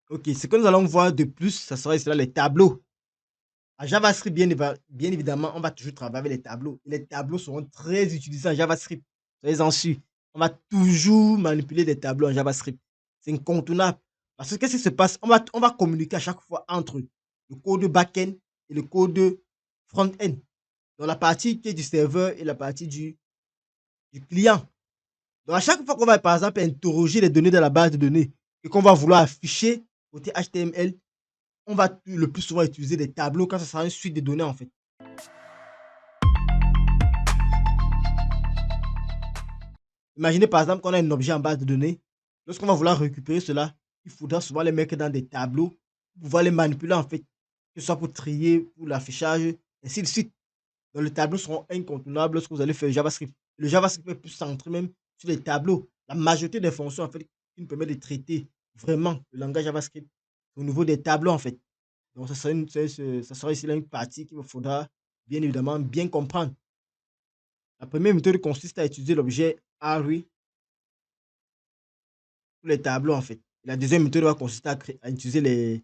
OK, ce que nous allons voir de plus, ça sera cela les tableaux. En JavaScript, bien évidemment, on va toujours travailler avec les tableaux. Les tableaux seront très utilisés en JavaScript. Soyez-en sûrs. On va toujours manipuler des tableaux en JavaScript. C'est incontournable. Parce que qu'est-ce qui se passe? On va communiquer à chaque fois entre le code back-end et le code front-end. Donc la partie qui est du serveur et la partie du client. Donc à chaque fois qu'on va par exemple interroger les données dans la base de données et qu'on va vouloir afficher côté HTML, on va le plus souvent utiliser des tableaux quand ça sera une suite de données en fait. Imaginez par exemple qu'on a un objet en base de données. Lorsqu'on va vouloir récupérer cela, il faudra souvent les mettre dans des tableaux pour pouvoir les manipuler en fait, que ce soit pour trier, pour l'affichage, ainsi de suite. Donc les tableaux seront incontournables lorsque vous allez faire JavaScript. Le JavaScript est plus centré même sur les tableaux. La majorité des fonctions en fait qui nous permettent de traiter vraiment le langage JavaScript au niveau des tableaux en fait. Donc ça sera ici là une partie qu'il faudra bien évidemment bien comprendre. La première méthode consiste à utiliser l'objet array pour les tableaux en fait. La deuxième méthode va consister à utiliser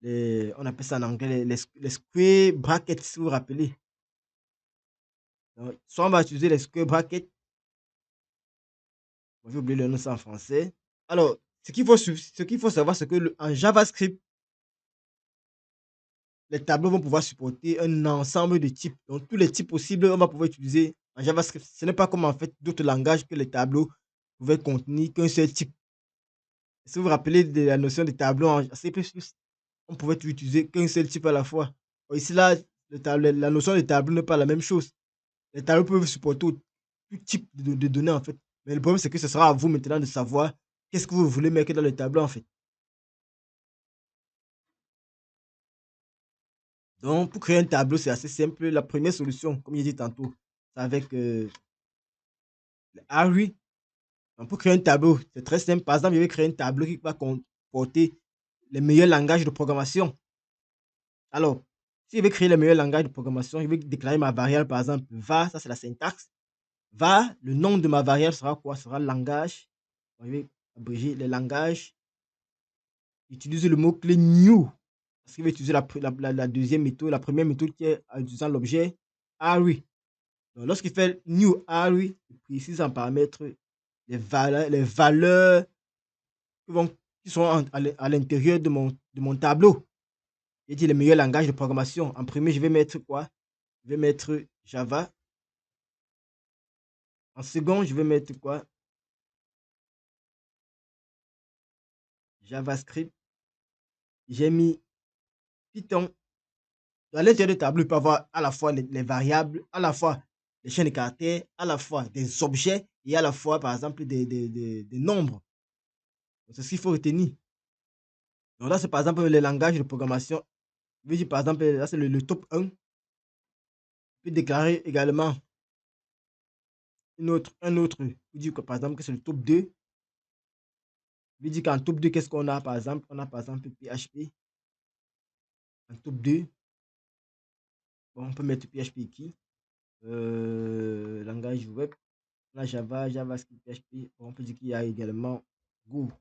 on appelle ça en anglais les square brackets si vous vous rappelez. Donc, soit on va utiliser les square brackets, j'ai oublié le nom ça en français. Alors, ce qu'il faut savoir, c'est que en JavaScript, les tableaux vont pouvoir supporter un ensemble de types. Donc, tous les types possibles, on va pouvoir utiliser en JavaScript. Ce n'est pas comme en fait d'autres langages que les tableaux pouvaient contenir qu'un seul type. Si vous vous rappelez de la notion de tableau en C++, on pouvait utiliser qu'un seul type à la fois. Ici, là, la notion de tableau n'est pas la même chose. Les tableaux peuvent supporter tout type de données, en fait. Mais le problème, c'est que ce sera à vous maintenant de savoir qu'est-ce que vous voulez mettre dans le tableau, en fait. Donc, pour créer un tableau, c'est assez simple. La première solution, comme j'ai dit tantôt, c'est avec Array. Donc, pour créer un tableau, c'est très simple. Par exemple, je vais créer un tableau qui va comporter les meilleurs langages de programmation. Alors, si je vais créer le meilleur langage de programmation, je vais déclarer ma variable, par exemple, var, ça c'est la syntaxe. Var, le nom de ma variable sera quoi? Sera langage. Je vais abréger les langages. Utiliser le mot-clé new. Parce qu'il va utiliser la deuxième méthode, la première méthode qui est en utilisant l'objet array. Donc, lorsqu'il fait new array, il précise en paramètre les valeurs qui sont à l'intérieur de mon tableau. J'ai dit les meilleurs langages de programmation. En premier, je vais mettre quoi? Je vais mettre Java. En second, je vais mettre quoi? JavaScript. J'ai mis Python. À l'intérieur du tableau, il peut y avoir à la fois les variables, à la fois les chaînes de caractères, à la fois des objets et à la fois, par exemple, des nombres. C'est ce qu'il faut retenir. Donc là, c'est par exemple les langages de programmation. Je vais dire, par exemple, là, c'est le top 1. Je peux déclarer également un autre. Je dis que, par exemple, que c'est le top 2. Je vais dire qu'en top 2, qu'est-ce qu'on a, par exemple? On a, par exemple, PHP. En top 2, bon, on peut mettre PHP qui? Langage web. On a Java, JavaScript, PHP. Bon, on peut dire qu'il y a également Go.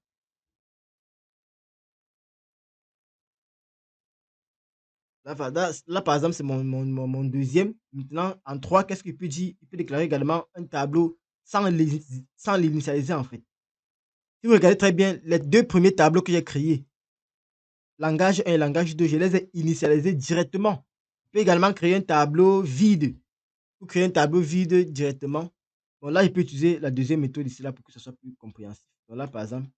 Là, par exemple, c'est mon deuxième. Maintenant, en 3, qu'est-ce qu'il peut dire? Il peut déclarer également un tableau sans l'initialiser, en fait. Si vous regardez très bien, les deux premiers tableaux que j'ai créés, langage 1 et langage 2, je les ai initialisés directement. Je peux également créer un tableau vide. Pour créer un tableau vide directement, bon, là, je peux utiliser la deuxième méthode ici là pour que ce soit plus compréhensif. Donc là, par exemple,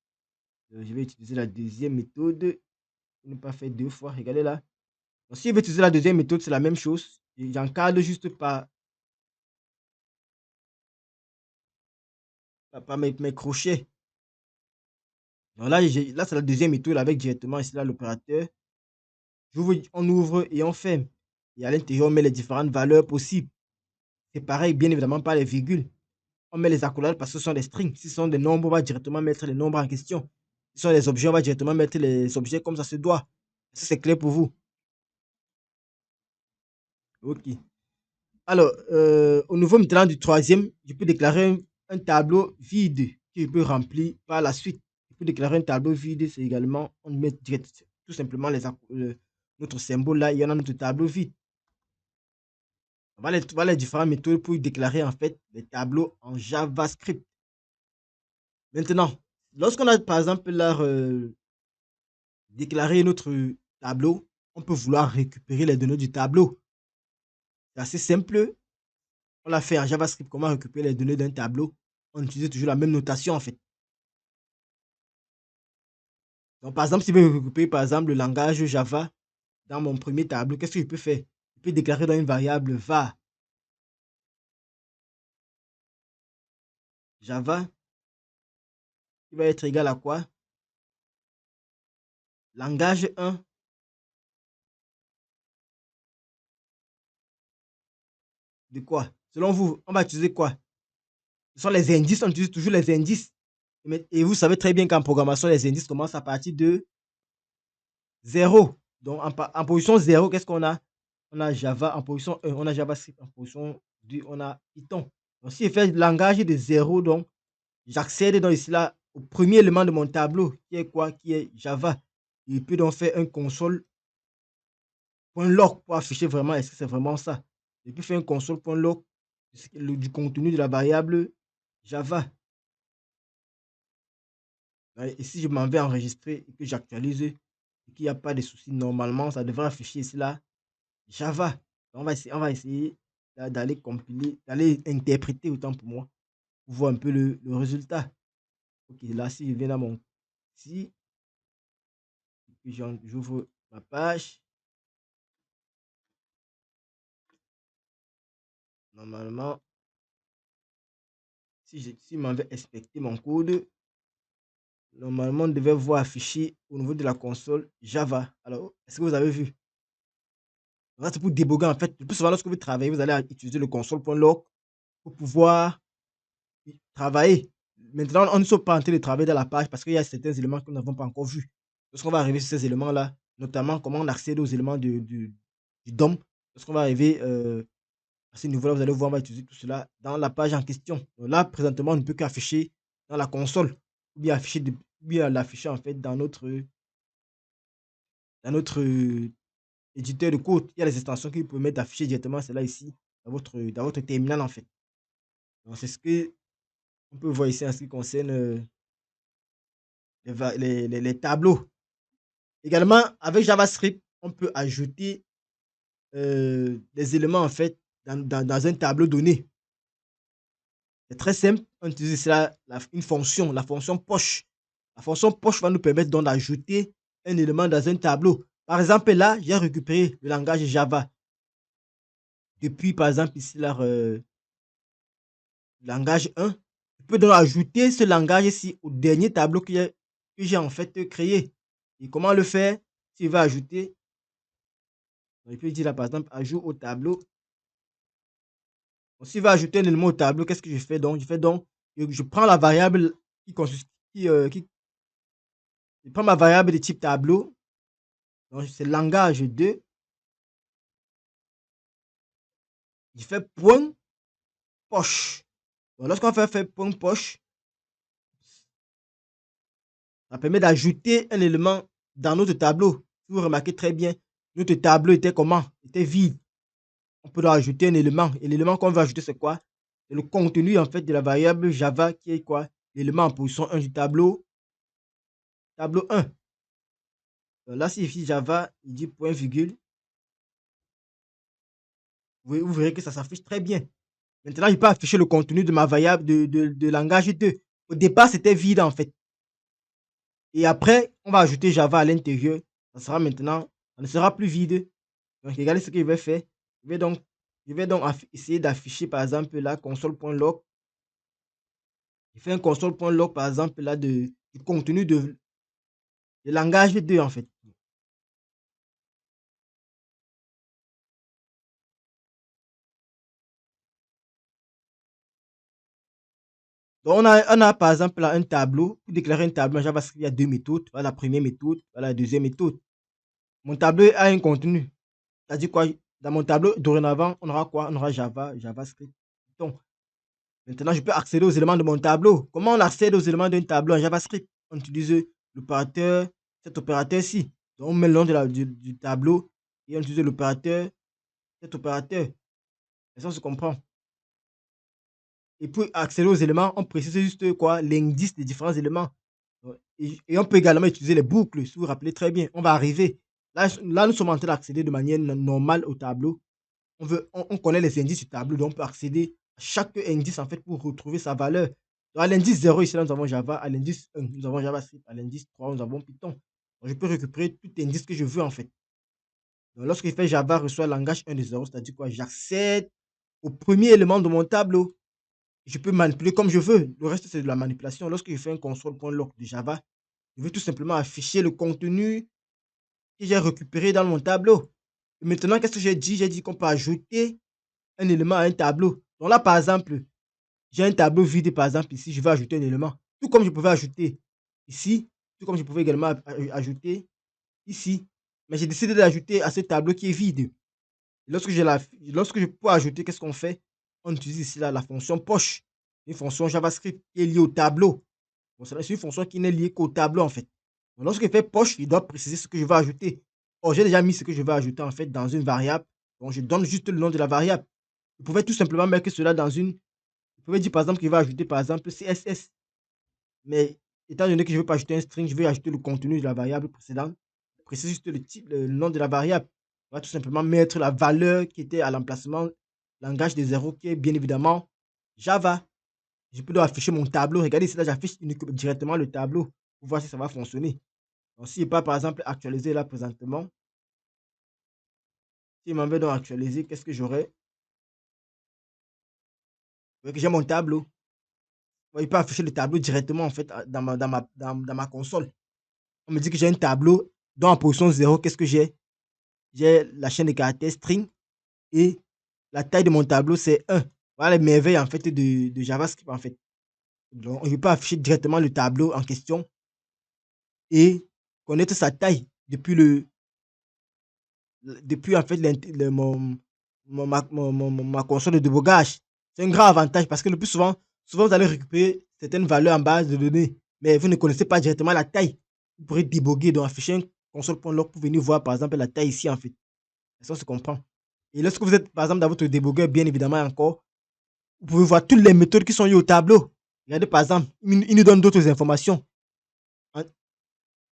je vais utiliser la deuxième méthode pour ne pas faire deux fois. Regardez là. Donc, si je veux utiliser la deuxième méthode, c'est la même chose. J'encadre juste par mes crochets. Donc là, là c'est la deuxième méthode avec directement ici là l'opérateur. On ouvre et on ferme. Et à l'intérieur, on met les différentes valeurs possibles. C'est pareil, bien évidemment, pas les virgules. On met les accolades parce que ce sont des strings. Si ce sont des nombres, on va directement mettre les nombres en question. Si ce sont des objets, on va directement mettre les objets comme ça se doit. Est-ce que c'est clair pour vous? Ok. Alors, au niveau maintenant du troisième, je peux déclarer un tableau vide que je peux remplir par la suite. Pour déclarer un tableau vide, c'est également, on met tout simplement notre symbole là, il y en a notre tableau vide. Voilà les différentes méthodes pour déclarer en fait les tableaux en JavaScript. Maintenant, lorsqu'on a par exemple là déclaré notre tableau, on peut vouloir récupérer les données du tableau. C'est assez simple. On l'a fait en JavaScript. Comment récupérer les données d'un tableau? On utilise toujours la même notation en fait. Donc, par exemple, si je veux récupérer par exemple le langage Java dans mon premier tableau, qu'est-ce que je peux faire? Je peux déclarer dans une variable var Java qui va être égal à quoi? Langage 1 de quoi? Selon vous, on va utiliser quoi? Ce sont les indices, on utilise toujours les indices. Et vous savez très bien qu'en programmation, les indices commencent à partir de 0. Donc, en position 0, qu'est-ce qu'on a? On a Java en position 1, on a JavaScript en position 2, on a Python. Donc, si je fais le langage de 0, donc, j'accède donc ici là au premier élément de mon tableau, qui est quoi? Qui est Java. Il peut donc faire un console.log pour afficher vraiment, est-ce que c'est vraiment ça? Il peut faire un console.log du contenu de la variable Java. Et si je m'en vais enregistrer et que j'actualise et qu'il n'y a pas de soucis, normalement, ça devrait afficher ici là Java. On va essayer d'aller compiler, d'aller interpréter autant pour moi, pour voir un peu le résultat. Ok, là, si je viens dans mon site, j'ouvre ma page, normalement, si je m'en vais inspecter mon code, normalement, on devait voir afficher au niveau de la console Java. Alors, est-ce que vous avez vu? Là, c'est pour déboguer en fait. Le plus souvent, lorsque vous travaillez, vous allez utiliser le console.log pour pouvoir travailler. Maintenant, on ne sont pas en train de travailler dans la page parce qu'il y a certains éléments que nous n'avons pas encore vus. Lorsqu'on va arriver sur ces éléments-là, notamment comment on accède aux éléments du DOM, lorsqu'on va arriver à ce niveau-là, vous allez voir, on va utiliser tout cela dans la page en question. Donc là, présentement, on ne peut qu'afficher dans la console ou bien l'afficher en fait dans notre éditeur de code. Il y a les extensions qui vous permettent d'afficher directement cela ici dans votre terminal en fait. Donc c'est ce que on peut voir ici en ce qui concerne les tableaux. Également, avec JavaScript, on peut ajouter des éléments en fait dans un tableau donné. C'est très simple. On utilise cela, une fonction, la fonction poche. La fonction poche va nous permettre donc d'ajouter un élément dans un tableau. Par exemple, là, j'ai récupéré le langage Java. Depuis, par exemple, ici, là, langage 1. Je peux donc ajouter ce langage-ci au dernier tableau que j'ai en fait créé. Et comment le faire? Si je veux ajouter, je peux dire là, par exemple, ajout au tableau. Si je veux ajouter un élément au tableau, qu'est-ce que je fais donc? Je prends la variable qui consiste, je prends ma variable de type tableau. Donc, c'est langage 2. Je fais point poche. Donc, lorsqu'on fait point poche, ça permet d'ajouter un élément dans notre tableau. Si vous remarquez très bien, notre tableau était comment? Était vide. On peut donc ajouter un élément. Et l'élément qu'on veut ajouter, c'est quoi? C'est le contenu en fait de la variable Java qui est quoi? L'élément en position 1 du tableau 1. Donc là, si ici Java, il dit point virgule, vous verrez que ça s'affiche très bien. Maintenant, je peux afficher le contenu de ma variable de langage 2. Au départ, c'était vide en fait. Et après, on va ajouter Java à l'intérieur. Ça sera maintenant, ça ne sera plus vide. Donc, regardez ce que je vais faire. Je vais donc essayer d'afficher par exemple la console.log. Je fais un console.log par exemple là du contenu de langage 2 en fait. Donc, on a par exemple là, un tableau. Pour déclarer un tableau en JavaScript, il y a deux méthodes. Voilà la première méthode, voilà la deuxième méthode. Mon tableau a un contenu. C'est-à-dire quoi? Dans mon tableau, dorénavant, on aura quoi? On aura Java, JavaScript, Python. Maintenant, je peux accéder aux éléments de mon tableau. Comment on accède aux éléments d'un tableau en JavaScript? on utilise l'opérateur, cet opérateur-ci. Donc, on met le nom du tableau et on utilise l'opérateur, cet opérateur. Et ça, on se comprend. Et pour accéder aux éléments, on précise juste quoi? L'indice des différents éléments. Et on peut également utiliser les boucles, si vous vous rappelez très bien. On va arriver. Là nous sommes en train d'accéder de manière normale au tableau. On connaît les indices du tableau, donc on peut accéder à chaque indice en fait pour retrouver sa valeur. Donc à l'indice 0, ici, là, nous avons Java. À l'indice 1, nous avons JavaScript. À l'indice 3, nous avons Python. Donc, je peux récupérer tout indice que je veux en fait. Donc, lorsque je fais Java reçoit langage 1 de 0, c'est-à-dire quoi? J'accède au premier élément de mon tableau. Je peux manipuler comme je veux. Le reste, c'est de la manipulation. Lorsque je fais un console.log de Java, je veux tout simplement afficher le contenu que j'ai récupéré dans mon tableau. Et maintenant, qu'est-ce que j'ai dit? J'ai dit qu'on peut ajouter un élément à un tableau. Donc là, par exemple, j'ai un tableau vide, par exemple, ici, je vais ajouter un élément. Tout comme je pouvais ajouter ici, tout comme je pouvais également ajouter ici. Mais j'ai décidé d'ajouter à ce tableau qui est vide. Lorsque je peux ajouter, qu'est-ce qu'on fait? On utilise ici là, la fonction poche, une fonction JavaScript qui est liée au tableau. Bon, c'est une fonction qui n'est liée qu'au tableau en fait. Donc, lorsque je fais poche, il doit préciser ce que je veux ajouter. Or, j'ai déjà mis ce que je veux ajouter en fait dans une variable. Donc, je donne juste le nom de la variable. Vous pouvez tout simplement mettre cela dans une. Vous pouvez dire par exemple qu'il va ajouter par exemple CSS. Mais étant donné que je ne veux pas ajouter un string, je vais ajouter le contenu de la variable précédente. Je précise juste le type, le nom de la variable. On va tout simplement mettre la valeur qui était à l'emplacement langage des zéros, qui est bien évidemment Java. Je peux donc afficher mon tableau. Regardez ici, là, j'affiche directement le tableau pour voir si ça va fonctionner. Donc, s'il n'est pas, par exemple, actualisé là présentement, s'il m'en veut donc actualiser, qu'est-ce que j'aurai? Vous voyez que j'ai mon tableau. Il peut afficher le tableau directement en fait dans ma console. On me dit que j'ai un tableau dont en position 0, qu'est-ce que j'ai? J'ai la chaîne de caractères string et la taille de mon tableau, c'est 1. Voilà les merveilles en fait de JavaScript en fait. Donc, je peux afficher directement le tableau en question et connaître sa taille depuis en fait ma console de débogage. C'est un grand avantage parce que le plus souvent vous allez récupérer certaines valeurs en base de données, mais vous ne connaissez pas directement la taille. Vous pourrez déboguer, donc afficher un console.log pour venir voir par exemple la taille ici en fait. Ça se comprend. Et lorsque vous êtes par exemple dans votre débogueur, bien évidemment encore, vous pouvez voir toutes les méthodes qui sont liées au tableau. Regardez par exemple, il nous donne d'autres informations. En,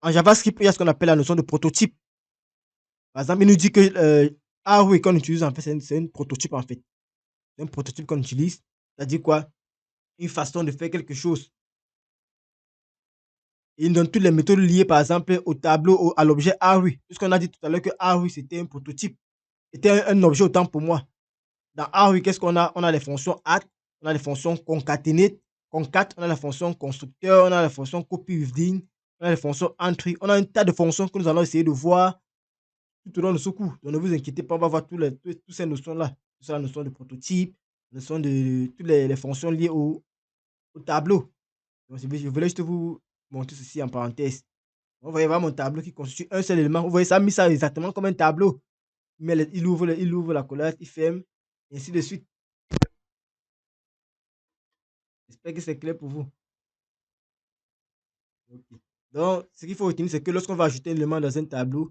en JavaScript, il y a ce qu'on appelle la notion de prototype. Par exemple, il nous dit que Arrow qu'on utilise, en fait, c'est un prototype, en fait. C'est un prototype qu'on utilise. C'est-à-dire quoi? Une façon de faire quelque chose. Et il nous donne toutes les méthodes liées, par exemple, au tableau, à l'objet Arrow. Puisqu'on a dit tout à l'heure que Arrow, c'était un prototype. C'était un objet autant pour moi. Dans Arrow, qu'est-ce qu'on a? On a les fonctions add, on a les fonctions concatenate, concat, on a la fonction constructeur, on a la fonction copy within, on a les fonctions entry. On a un tas de fonctions que nous allons essayer de voir tout au long de ce cours. Donc ne vous inquiétez pas, on va voir toutes ces notions-là. C'est la notion de prototype, la notion de toutes les fonctions liées au tableau. Donc, je voulais juste vous montrer ceci en parenthèse. Vous voyez voir mon tableau qui constitue un seul élément. Vous voyez, ça a mis ça exactement comme un tableau. Il ouvre la collage, il ferme, et ainsi de suite. J'espère que c'est clair pour vous. Ok. Donc, ce qu'il faut retenir, c'est que lorsqu'on va ajouter un élément dans un tableau,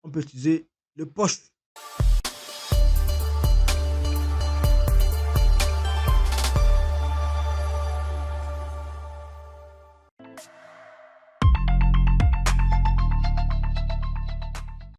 on peut utiliser le poche.